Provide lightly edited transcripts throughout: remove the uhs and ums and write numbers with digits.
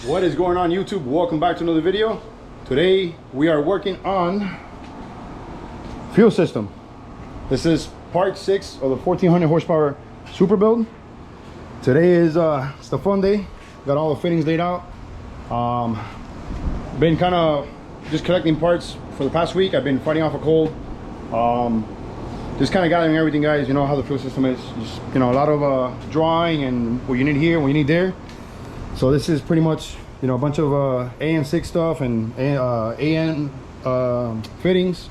What is going on, YouTube? Welcome back to another video. Today we are working on fuel system. This is part 6 of the 1400 horsepower Supra build. Today is it's the fun day. Got all the fittings laid out. Been kind of just collecting parts for the past week. I've been fighting off a cold. Just kind of gathering everything, guys. You know how the fuel system is. Just, you know, a lot of drawing and what you need here, what you need there. So this is pretty much, you know, a bunch of AN6 stuff and AN fittings.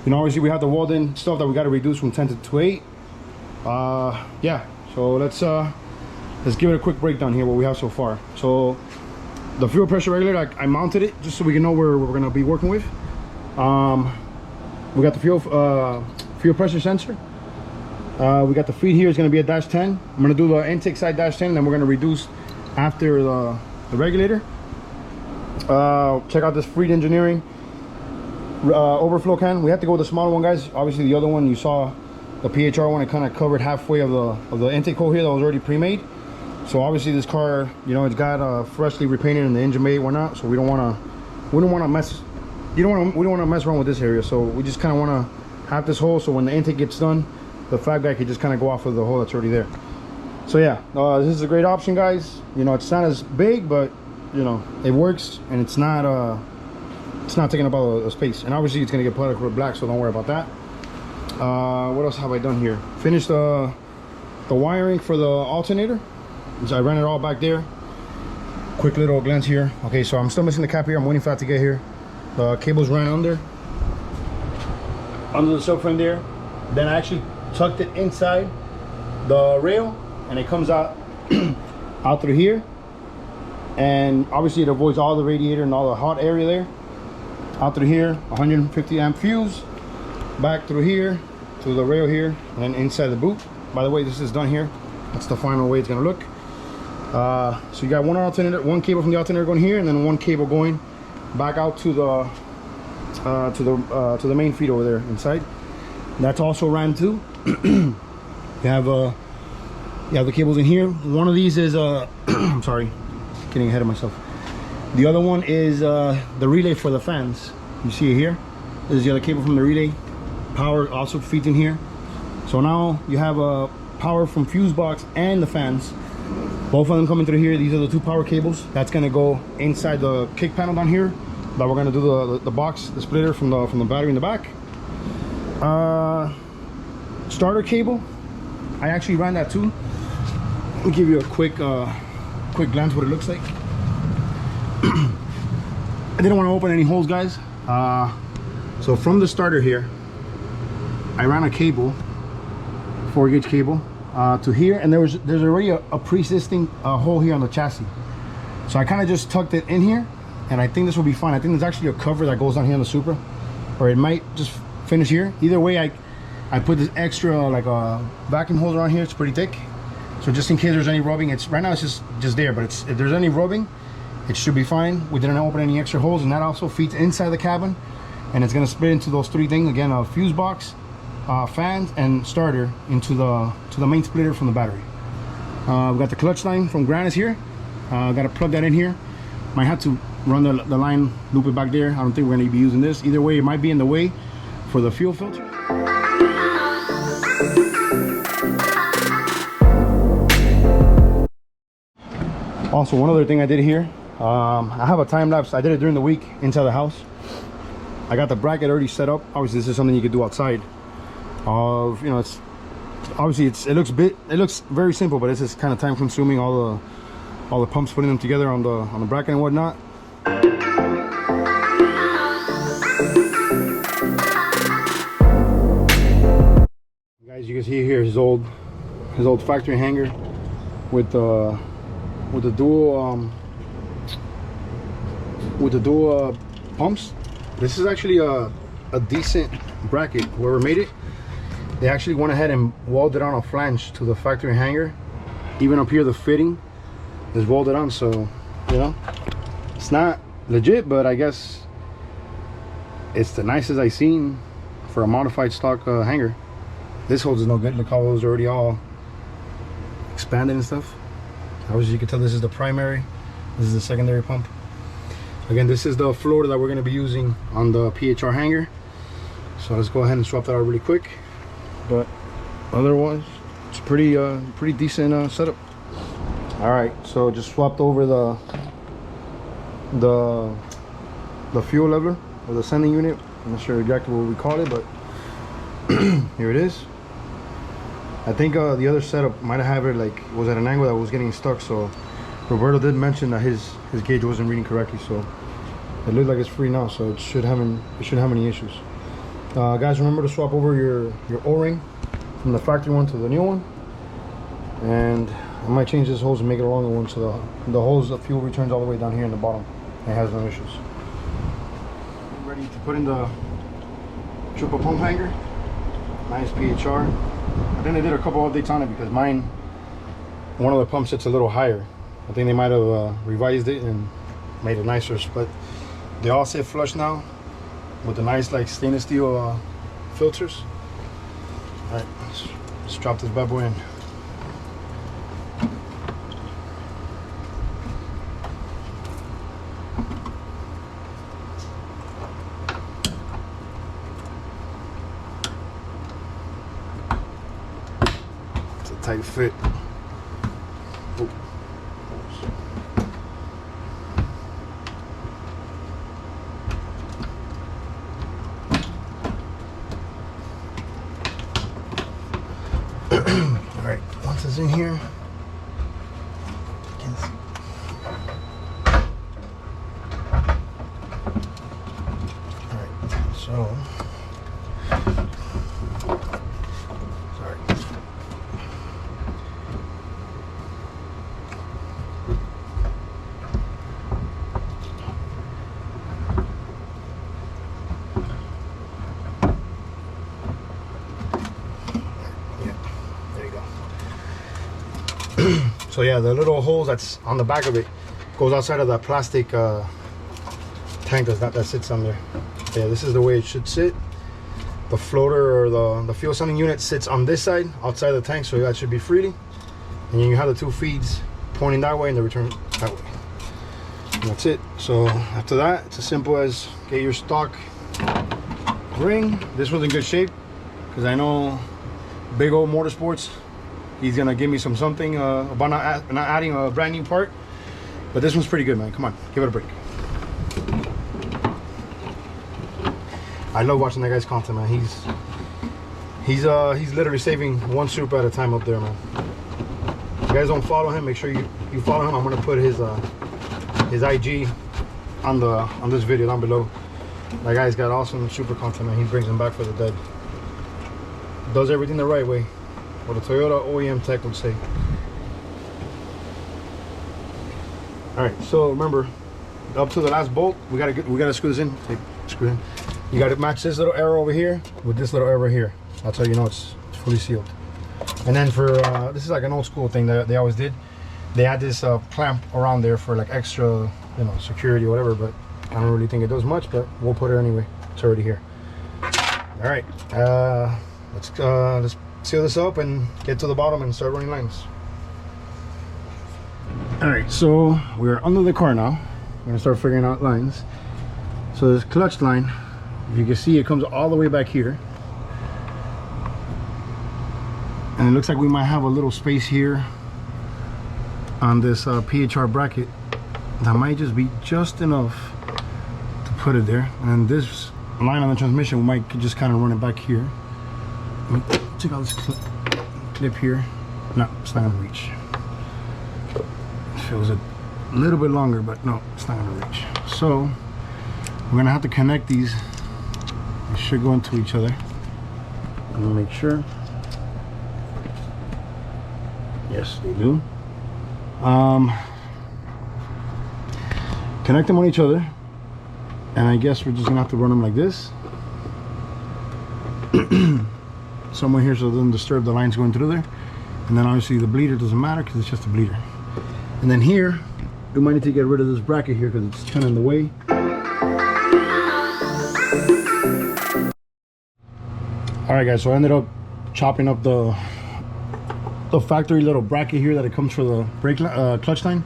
You know, obviously we have the welding stuff that we got to reduce from 10 to 8. Yeah. So let's give it a quick breakdown here what we have so far. So the fuel pressure regulator, I mounted it just so we can know where we're gonna be working with. We got the fuel pressure sensor. We got the feed here is gonna be a -10. I'm gonna do the intake side -10, and then we're gonna reduce after the regulator. Check out this Freed Engineering overflow can. We have to go with the smaller one, guys. Obviously the other one you saw, the PHR one, it kind of covered halfway of the intake hole here that was already pre-made. So obviously this car, you know, it's got freshly repainted and the engine bay, whatnot. So we don't want to mess. We don't want to mess around with this area. So we just kind of want to have this hole, so when the intake gets done, the flat guy can just kind of go off of the hole that's already there. So yeah, this is a great option, guys. You know, it's not as big, but you know, it works, and it's not taking up all the space. And obviously it's gonna get plated with black, so don't worry about that. What else have I done here? Finished the wiring for the alternator. So I ran it all back there. Quick little glance here. Okay, so I'm still missing the cap here. I'm waiting for that to get here. The cables ran under the subframe there. Then I actually tucked it inside the rail, and it comes out out through here. And obviously it avoids all the radiator and all the hot area there. Out through here, 150 amp fuse. Back through here to the rail here, and then inside the boot. By the way, this is done here. That's the final way it's gonna look. So you got one alternator, one cable from the alternator going here, and then one cable going back out to the main feed over there inside. That's also ran too. You have the cables in here. One of these is I'm sorry, getting ahead of myself. The other one is the relay for the fans. You see it here. This is the other cable from the relay. Power also feeds in here. So now you have a power from fuse box and the fans, both of them coming through here. These are the two power cables. That's gonna go inside the kick panel down here, that we're gonna do the box, the splitter from the battery in the back. Starter cable, I actually ran that too. Let me give you a quick glance what it looks like. I didn't want to open any holes, guys. So from the starter here, I ran a cable, 4-gauge cable, to here, and there's already a pre-existing hole here on the chassis. So I kind of just tucked it in here, and I think this will be fine. I think there's actually a cover that goes down here on the Supra, or it might just finish here. Either way, I put this extra like a vacuum hose around here. It's pretty thick, so just in case there's any rubbing. It's right now it's just there, but if there's any rubbing, it should be fine. We didn't open any extra holes, and that also feeds inside the cabin, and it's gonna split into those three things again: a fuse box, fans, and starter into the main splitter from the battery. We got the clutch line from Grannis here. Got to plug that in here. Might have to run the line, loop it back there. I don't think we're going to be using this. Either way, it might be in the way for the fuel filter. Also, one other thing I did here, I have a time lapse. I did it during the week inside the house. I got the bracket already set up. Obviously this is something you could do outside. You know, it's obviously it looks very simple, but it's just kind of time consuming, all the pumps, putting them together on the bracket and whatnot. Guys, you can see here his old factory hanger with the dual pumps. This is actually a decent bracket. Whoever made it, they actually went ahead and welded on a flange to the factory hanger. Even up here, the fitting is welded on, so you know, it's not legit, but I guess it's the nicest I've seen for a modified stock hanger. This holds no good. Look how those are already all expanded and stuff. As you can tell, this is the primary, this is the secondary pump. Again, this is the floater that we're going to be using on the PHR hanger. So let's go ahead and swap that out really quick. But otherwise, it's pretty decent setup. All right, so just swapped over the fuel leveler or the sending unit. I'm not sure exactly what we call it, but here it is. I think the other setup might have it like was at an angle that was getting stuck, so Roberto did mention that his gauge wasn't reading correctly, so it looks like it's free now, so it shouldn't have any issues. Guys, remember to swap over your O-ring from the factory one to the new one, and I might change this hose and make it a longer one so the hose of fuel returns all the way down here in the bottom. It has no issues. Ready to put in the triple pump hanger. Nice PHR. I think they did a couple updates on it because mine, one of the pumps sits a little higher. I think they might have revised it and made it nicer, but they all sit flush now with the nice like stainless steel filters. All right, let's drop this bad boy in. It's a tight fit. Oh. All right, once it's in here, can see. All right, so sorry. So yeah, the little hole that's on the back of it goes outside of that plastic tank that sits on there. Yeah, this is the way it should sit. The floater or the fuel sending unit sits on this side outside the tank, so that should be freely. And you have the two feeds pointing that way and the return that way. And that's it. So after that, it's as simple as get your stock ring. This was in good shape because I know Big Old Motorsports, he's gonna give me something about not adding a brand new part, but this one's pretty good, man. Come on, give it a break. I love watching that guy's content, man. He's literally saving one Supra at a time up there, man. If you guys don't follow him, make sure you follow him. I'm gonna put his IG on this video down below. That guy's got awesome Supra content, man. He brings them back for the dead. Does everything the right way. What a Toyota OEM tech would say. All right, so remember, up to the last bolt, we gotta screw this in. Screw in. You gotta match this little arrow over here with this little arrow here. That's how you know it's fully sealed. And then for this is like an old school thing that they always did. They had this clamp around there for like extra, you know, security or whatever. But I don't really think it does much. But we'll put it anyway. It's already here. All right, let's seal this up and get to the bottom and start running lines. All right, so we're under the car now. We're gonna start figuring out lines. So this clutch line, if you can see, it comes all the way back here, and it looks like we might have a little space here on this PHR bracket that might just be just enough to put it there. And this line on the transmission, we might just kind of run it back here. Check out this clip here. No, it's not gonna reach. If it was a little bit longer, but no, it's not gonna reach. So we're gonna have to connect these. They should go into each other. I'm gonna make sure. Yes, they do. Connect them on each other, and I guess we're just gonna have to run them like this. Somewhere here so it doesn't disturb the lines going through there. And then obviously the bleeder doesn't matter because it's just a bleeder. And then here we might need to get rid of this bracket here because it's kind of in the way. All right guys, so I ended up chopping up the the factory little bracket here that it comes for the brake clutch line.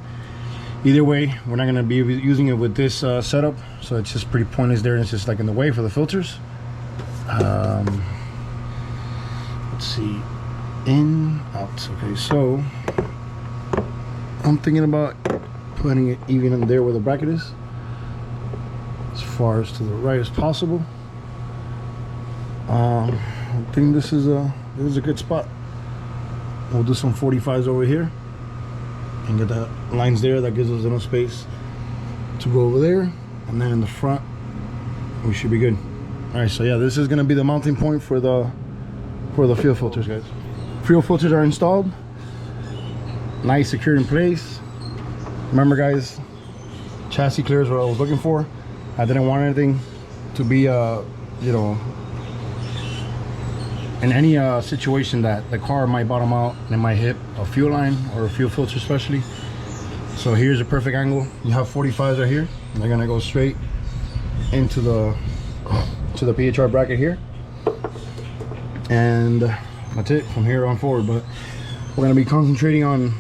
Either way, we're not going to be using it with this setup, so it's just pretty pointless there. It's just like in the way for the filters. Let's see, in, out. Okay, so I'm thinking about putting it even in there where the bracket is, as far as to the right as possible. I think this is a good spot. We'll do some 45s over here and get the lines there. That gives us enough space to go over there, and then in the front we should be good. All right, so yeah, this is going to be the mounting point for the fuel filters, guys. Fuel filters are installed, nice, secured in place. Remember, guys, chassis clear is what I was looking for. I didn't want anything to be you know, in any situation that the car might bottom out and it might hit a fuel line or a fuel filter especially. So here's a perfect angle. You have 45s right here, and they're gonna go straight into the PHR bracket here, and that's it from here on forward. But we're gonna be concentrating on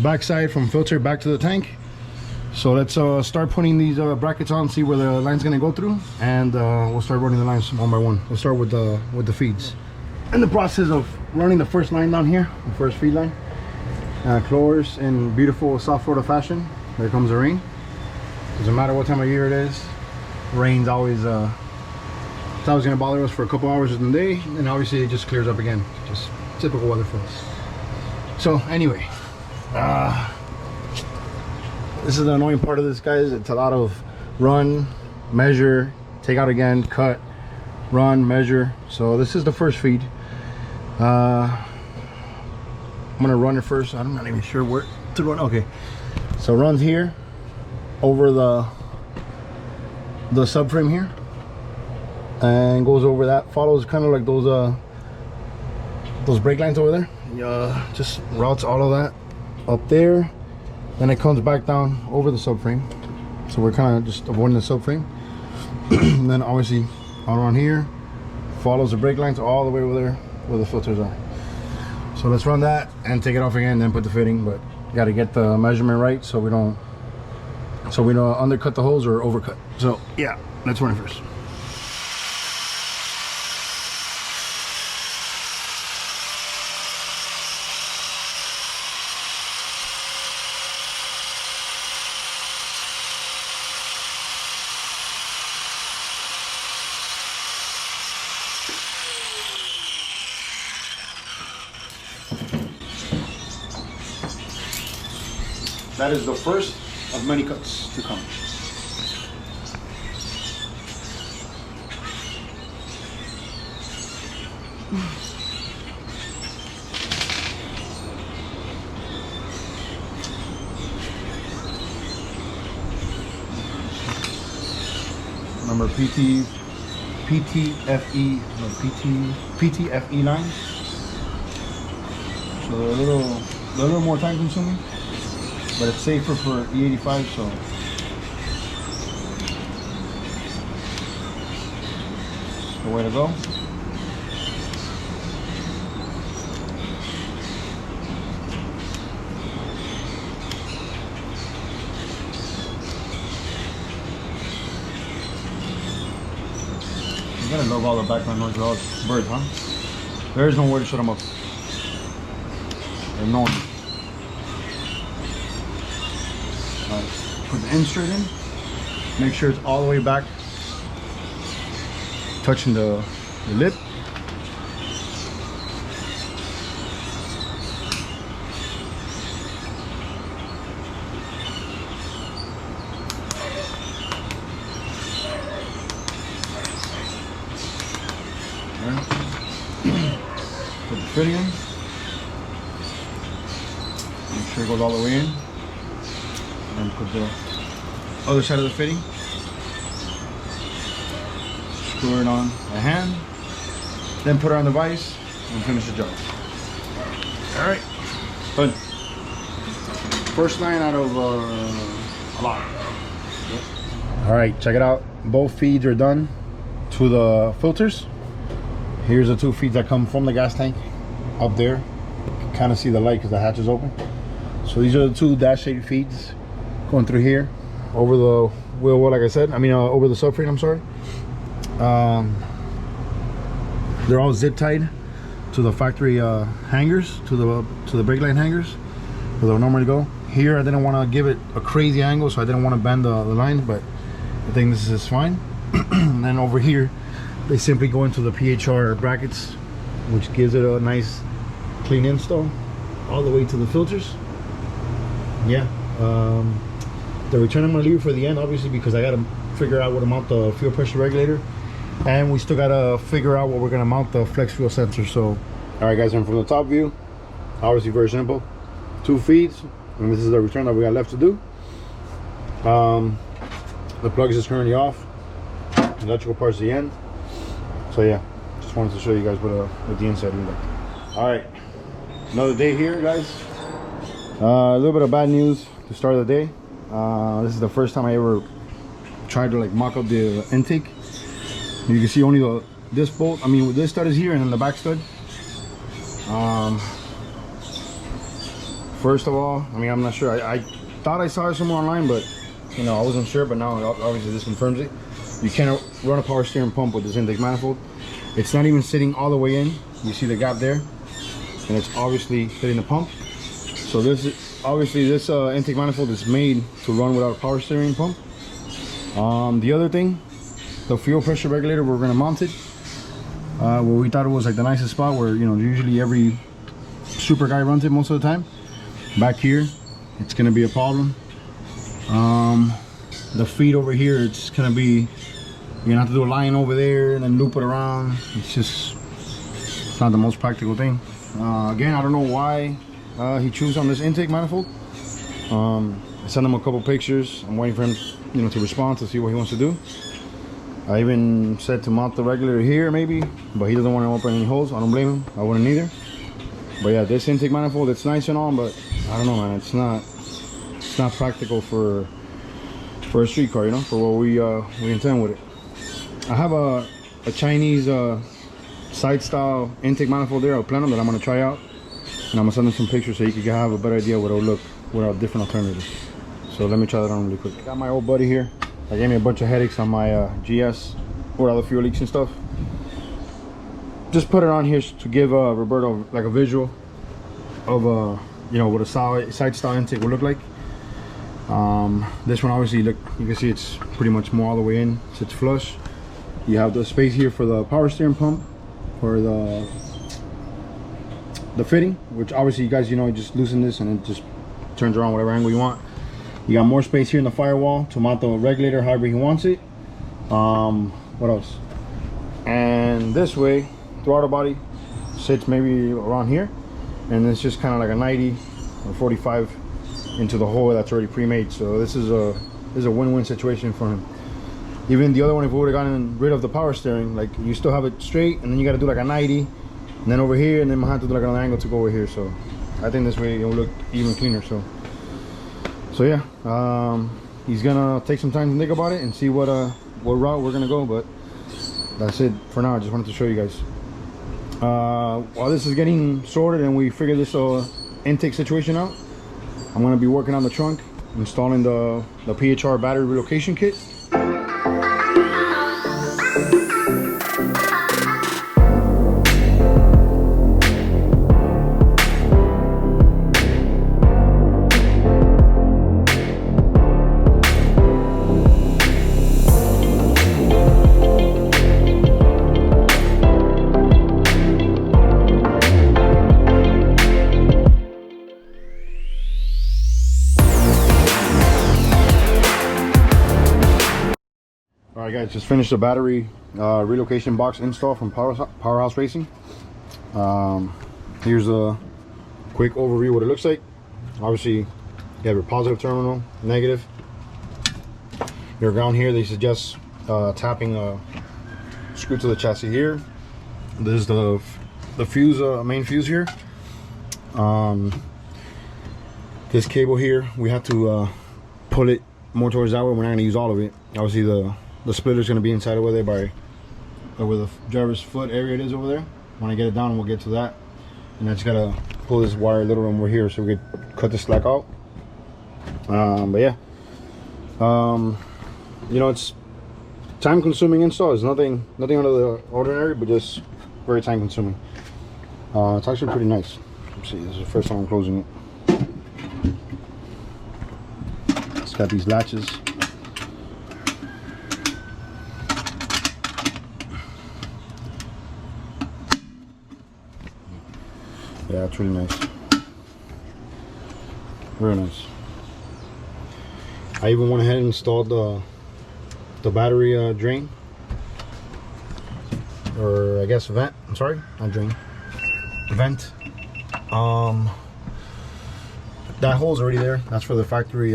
backside from filter back to the tank. So let's start putting these brackets on, see where the line's gonna go through, and we'll start running the lines one by one. We'll start with the feeds. In the process of running the first line down here, the first feed line, clores in beautiful South Florida fashion. There comes the rain. Doesn't matter what time of year it is, rain's always it's always gonna bother us for a couple hours in the day, and obviously it just clears up again. Just typical weather for us. So anyway, this is the annoying part of this, guys. It's a lot of run, measure, take out again, cut, run, measure. So this is the first feed. I'm gonna run it first. I'm not even sure where to run. Okay, so runs here over the subframe here, and goes over that, follows kind of like those brake lines over there. Just routes all of that up there, then it comes back down over the subframe. So we're kind of just avoiding the subframe. And then obviously all around here, follows the brake lines all the way over there where the filters are. So let's run that and take it off again, then put the fitting. But got to get the measurement right so we don't undercut the holes or overcut. So yeah, let's run it first. That is the first of many cuts to come. Remember PTFE lines. So they're a little more time consuming, but it's safer for E85, so it's the way to go. You gotta love all the background noise with all the birds, huh? There is no way to shut them up. They're annoying. Alright, put the end straight in. Make sure it's all the way back, touching the lip. Put the fitting in. Make sure it goes all the way in. And put the other side of the fitting. Screw it on the hand. Then put it on the vise and finish the job. Alright. Done. First line out of a lot. Yep. Alright, check it out. Both feeds are done to the filters. Here's the two feeds that come from the gas tank up there. kind of see the light because the hatch is open. So these are the two dash 8 feeds going through here over the wheel well, like I said. I mean, over the subframe, I'm sorry. They're all zip tied to the factory hangers, to the brake line hangers where they'll normally go. Here I didn't want to give it a crazy angle, so I didn't want to bend the line, but I think this is fine. And then over here they simply go into the PHR brackets, which gives it a nice clean install all the way to the filters. Yeah, the return I'm going to leave it for the end, obviously, because I got to figure out where to mount the fuel pressure regulator, and we still got to figure out where we're going to mount the flex fuel sensor. So all right guys, and from the top view, obviously very simple, 2 feeds, and this is the return that we got left to do. The plugs is currently off, the electrical part's the end. So yeah, just wanted to show you guys what the inside look like. All right, another day here, guys. A little bit of bad news to start the day. This is the first time I ever tried to like mock up the intake. You can see only this bolt, I mean this stud is here, and then the back stud. First of all, I mean, I'm not sure. I thought I saw it somewhere online, but you know, I wasn't sure. But now obviously this confirms it. You cannot run a power steering pump with this intake manifold. It's not even sitting all the way in. You see the gap there, and it's obviously hitting the pump. So this is obviously this intake manifold is made to run without a power steering pump. The other thing, the fuel pressure regulator, we're gonna mount it where we thought it was like the nicest spot, where you know usually every super guy runs it most of the time. Back here, it's gonna be a problem. The feed over here, it's gonna be, you're gonna have to do a line over there and then loop it around. It's not the most practical thing. Again, I don't know why he chose on this intake manifold. I sent him a couple pictures. I'm waiting for him, you know, to respond to see what he wants to do. I even said to mount the regulator here maybe, but he doesn't want to open any holes. I don't blame him. I wouldn't either. But yeah, this intake manifold, it's nice and all, but I don't know, man. It's not practical for a street car, you know, for what we intend with it. I have a Chinese side style intake manifold there, a plenum, that I'm gonna try out, and I'm gonna send them some pictures so you can have a better idea what it'll look without different alternatives. So let me try that on really quick. Got my old buddy here. I gave me a bunch of headaches on my GS with all the fuel leaks and stuff. Just put it on here to give Roberto like a visual of you know, what a side style intake will look like. This one obviously, look, you can see it's pretty much more all the way in, sits flush. You have the space here for the power steering pump, for the fitting, which obviously you guys, you know, you just loosen this and it just turns around whatever angle you want. You got more space here in the firewall to mount the regulator however he wants it. What else? And this way, throttle body sits maybe around here, and it's just kind of like a 90 or 45 into the hole that's already pre-made. So this is a win-win situation for him. Even the other one, if we would have gotten rid of the power steering, like you still have it straight, and then you got to do like a 90, and then over here, and then I have to do like an angle to go over here. So I think this way it'll look even cleaner. So yeah, he's gonna take some time to think about it and see what route we're gonna go. But that's it for now. I just wanted to show you guys. While this is getting sorted and we figure this intake situation out, I'm gonna be working on the trunk, installing the PHR battery relocation kit. Alright guys, just finished the battery relocation box install from Powerhouse Racing. Here's a quick overview what it looks like. Obviously you have your positive terminal, negative. Your ground here, they suggest tapping a screw to the chassis here. This is the fuse, main fuse here. This cable here, we have to pull it more towards that way. We're not going to use all of it. Obviously the splitter is going to be inside over there by where the driver's foot area it is over there. When I get it down, we'll get to that. And I just got to pull this wire a little over here so we could cut the slack out. But yeah, you know, it's time consuming install. It's nothing out of the ordinary, but just very time consuming. It's actually pretty nice. Let's see, this is the first time I'm closing it. It's got these latches. Yeah, it's really nice. Very nice. I even went ahead and installed the battery drain, or I guess vent. I'm sorry, not drain, vent. That hole's already there. That's where the factory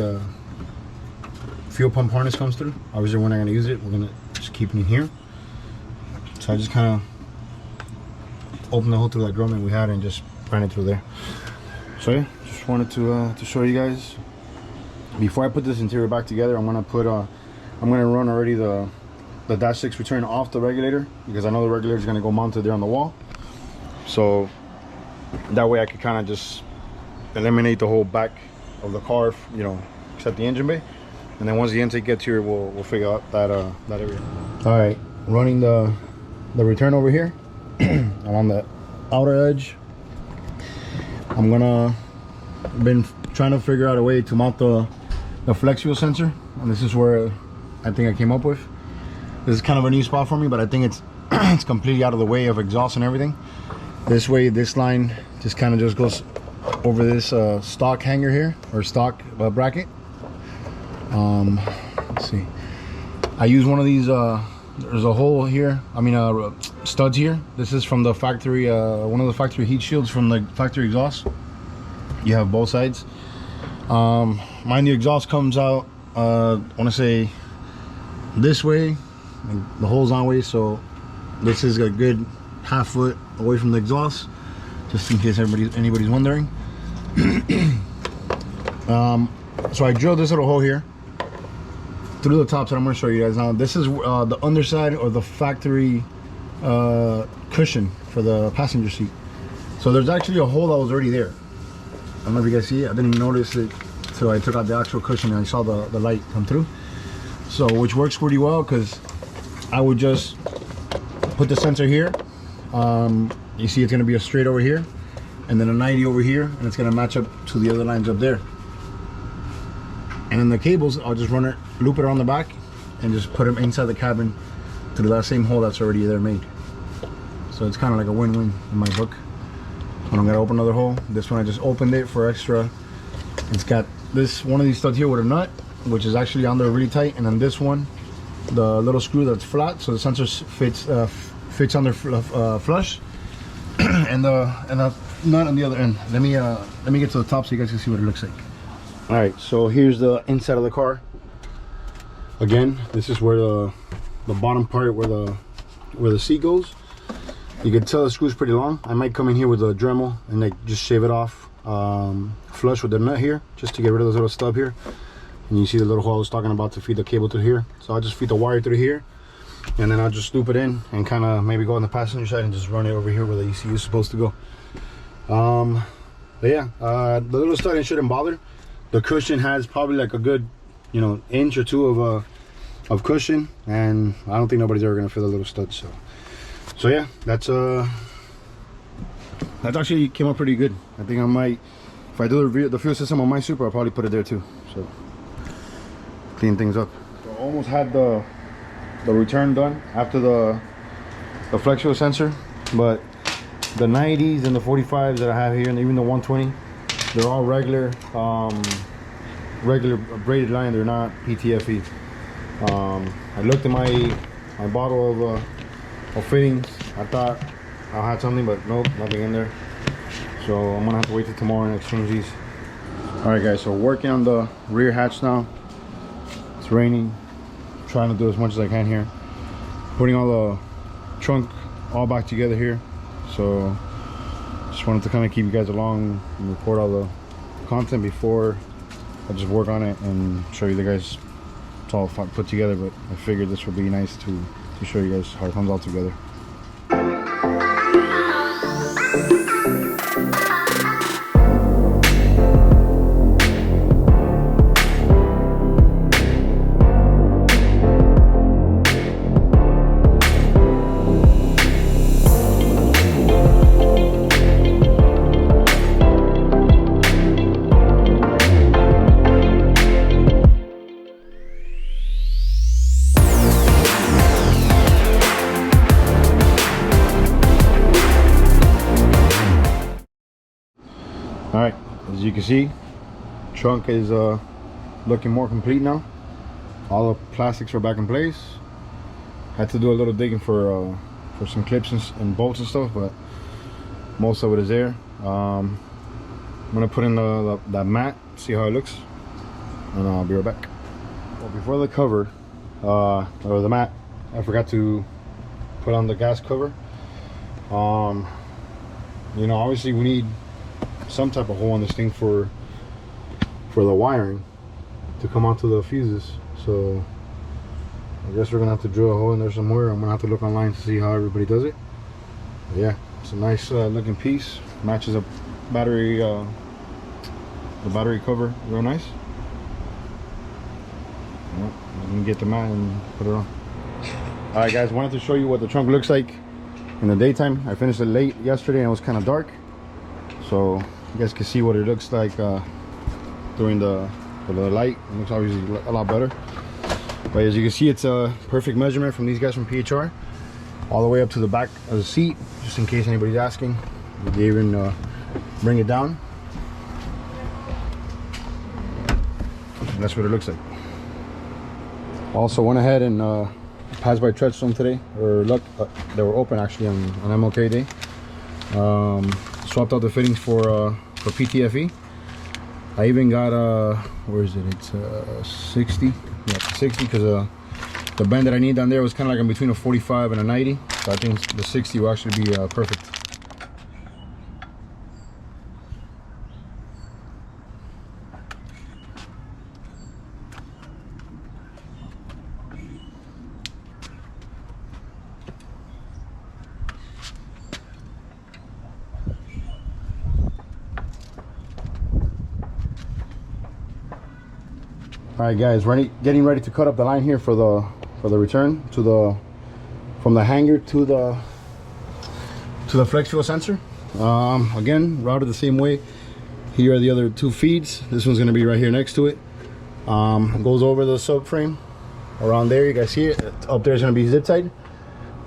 fuel pump harness comes through. Obviously, we're not going to use it. We're going to just keep it in here. So I just kind of opened the hole through that grommet we had and just ran it through there. So yeah, just wanted to show you guys. Before I put this interior back together, I'm gonna run already the dash 6 return off the regulator, because I know the regulator is gonna go mounted there on the wall. So that way I could kind of just eliminate the whole back of the car, you know, except the engine bay. And then once the intake gets here, we'll figure out that area. All right, running the return over here. I'm on the outer edge. Been trying to figure out a way to mount the flex fuel sensor, and this is where I think I came up with. This is kind of a new spot for me, but I think it's it's completely out of the way of exhaust and everything. This way, this line just kind of just goes over this stock hanger here, or stock bracket. Let's see. I use one of these. There's a hole here. I mean, studs here. This is from the factory. One of the factory heat shields from the factory exhaust. You have both sides. Mind the exhaust comes out, I want to say this way, and the hole's on way, so this is a good half foot away from the exhaust, just in case anybody's wondering. So I drilled this little hole here through the top, so I'm going to show you guys now. This is the underside of the factory cushion for the passenger seat. So there's actually a hole that was already there. I don't know if you guys see it. I didn't even notice it until I took out the actual cushion and I saw the light come through. So, which works pretty well, because I would just put the sensor here. You see it's going to be a straight over here, and then a 90 over here, and it's going to match up to the other lines up there. And then the cables, I'll just run it, loop it around the back, and just put them inside the cabin through that same hole that's already there made. So it's kind of like a win-win in my book. When I'm gonna open another hole, this one I just opened it for extra. It's got this one of these studs here with a nut, which is actually on there really tight, and then this one, the little screw that's flat, so the sensor fits under flush, and the nut on the other end. Let me get to the top so you guys can see what it looks like. All right, so here's the inside of the car. Again, this is where the bottom part where the seat goes. You can tell the screw's pretty long. I might come in here with a Dremel and like just shave it off flush with the nut here, just to get rid of this little stub here. And you see the little hole I was talking about to feed the cable through here. So I'll just feed the wire through here, and then I'll just loop it in and kind of maybe go on the passenger side and just run it over here where the ECU is supposed to go. But yeah, the little stud shouldn't bother. The cushion has probably like a good, you know, inch or two of cushion, and I don't think nobody's ever gonna feel the little stud. So yeah, that actually came out pretty good. I think I might, if I do the fuel system on my Supra, I'll probably put it there too. So clean things up. So almost had the return done after the flex fuel sensor, but the 90s and the 45s that I have here, and even the 120, they're all regular braided line. They're not PTFE. I looked at my bottle of fittings. I thought I had something, but nope, nothing in there. So I'm gonna have to wait till tomorrow and exchange these. All right, guys. So working on the rear hatch now. It's raining. Trying to do as much as I can here. Putting all the trunk all back together here. So just wanted to kind of keep you guys along and record all the content before I just work on it and show you the guys it's all put together. But I figured this would be nice to show you guys how it comes all together. As you can see, trunk is looking more complete now. All the plastics are back in place. Had to do a little digging for some clips and bolts and stuff, but most of it is there. I'm gonna put in that mat, see how it looks, and I'll be right back. Well, before the cover or the mat, I forgot to put on the gas cover. You know, obviously we need some type of hole in this thing for the wiring to come onto the fuses. So I guess we're gonna have to drill a hole in there somewhere. I'm gonna have to look online to see how everybody does it. But yeah, it's a nice looking piece. Matches a battery, the battery cover real nice. Well, I'm gonna get the mat and put it on. All right, guys, wanted to show you what the trunk looks like in the daytime. I finished it late yesterday and it was kind of dark, so you guys can see what it looks like during the light. It looks obviously a lot better. But as you can see, it's a perfect measurement from these guys from PHR, all the way up to the back of the seat, just in case anybody's asking. They even bring it down. And that's what it looks like. Also went ahead and passed by Treadstone today, or look, they were open actually on MLK Day. Swapped out the fittings for PTFE. I even got where is it? It's 60. Yeah, 60, because the bend that I need down there was kind of like in between a 45 and a 90. So I think the 60 will actually be perfect. All right, guys, getting ready to cut up the line here for the return to from the hanger to the flex fuel sensor. Again, routed the same way. Here are the other two feeds. This one's going to be right here next to it. Goes over the subframe around there. You guys see it. Up there is going to be zip tied.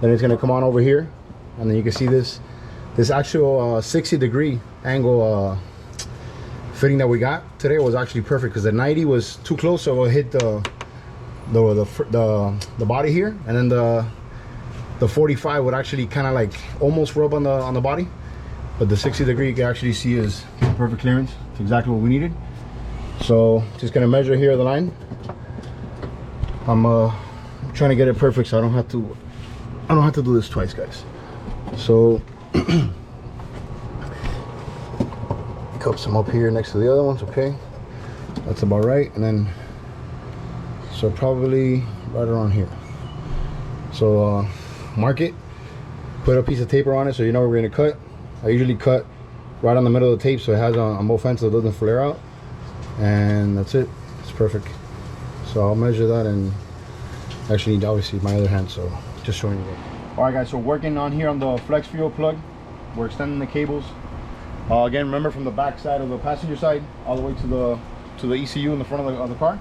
Then it's going to come on over here, and then you can see this actual 60-degree angle fitting that we got today was actually perfect, because the 90 was too close, so it hit the body here, and then the 45 would actually kind of like almost rub on the body, but the 60-degree you can actually see is perfect clearance. It's exactly what we needed. So just gonna measure here the line. I'm trying to get it perfect so I don't have to do this twice, guys. So cup some up here next to the other ones. Okay, that's about right. And then so probably right around here. So mark it, put a piece of tape on it so you know where we're gonna cut. I usually cut right on the middle of the tape so it has on both ends so it doesn't flare out, and that's it. It's perfect. So I'll measure that, and actually need obviously my other hand, so just showing you that. All right, guys, so working on here on the flex fuel plug, we're extending the cables. Again, remember, from the back side of the passenger side all the way to the ECU in the front of the car,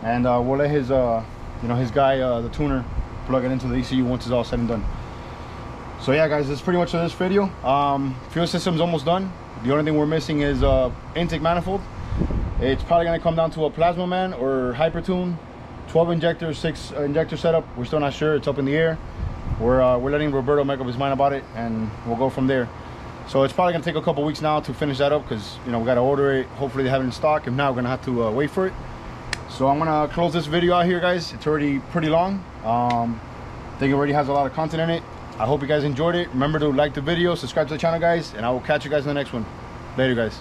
and we'll let his his guy, the tuner, plug it into the ECU once it's all said and done. So yeah, guys, that's pretty much this video. Fuel system's almost done. The only thing we're missing is intake manifold. It's probably gonna come down to a plasma man or hypertune, 12 injector, 6 injector setup. We're still not sure. It's up in the air. We're letting Roberto make up his mind about it, and we'll go from there. So it's probably gonna take a couple weeks now to finish that up, because we gotta order it. Hopefully they have it in stock. If not, we're gonna have to wait for it. So I'm gonna close this video out here, guys. It's already pretty long. I think it already has a lot of content in it. I hope you guys enjoyed it. Remember to like the video, subscribe to the channel, guys, and I will catch you guys in the next one. Later, guys.